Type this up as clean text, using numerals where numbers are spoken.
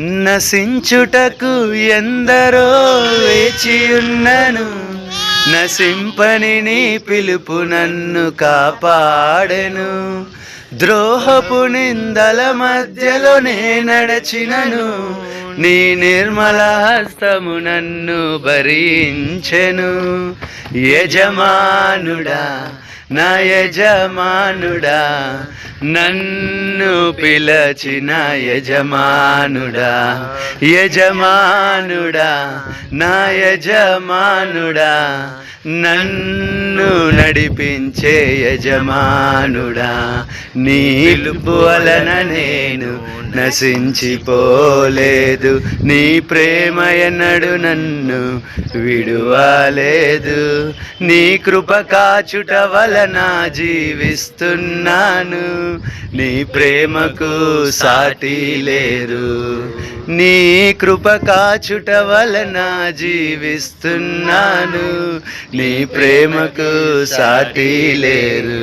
నశించుటకు ఎందరో వేచియున్నను, నశింపని నీ పిలుపు నన్ను కాపాడెను. ద్రోహపు నిందల మధ్యలో నే నడచినను, నీ నిర్మల హస్తము నన్ను భరించెను. యజమానుడా, నా యజమానుడా, నన్ను పిలచిన యజమానుడా, యజమానుడా, నా యజమానుడా, నన్ను నడిపించే యజమానుడా, నీ పిలుపు వలన నేను నశించిపోలేదు, నీ ప్రేమ ఎన్నడు నన్ను విడువలేదు. నీ కృప కాచుట వలన జీవిస్తున్నాను, నీ ప్రేమకు సాటి లేరు. నీ కృప కాచుట వలన జీవిస్తున్నాను, నీ ప్రేమకు సాటి లేరు.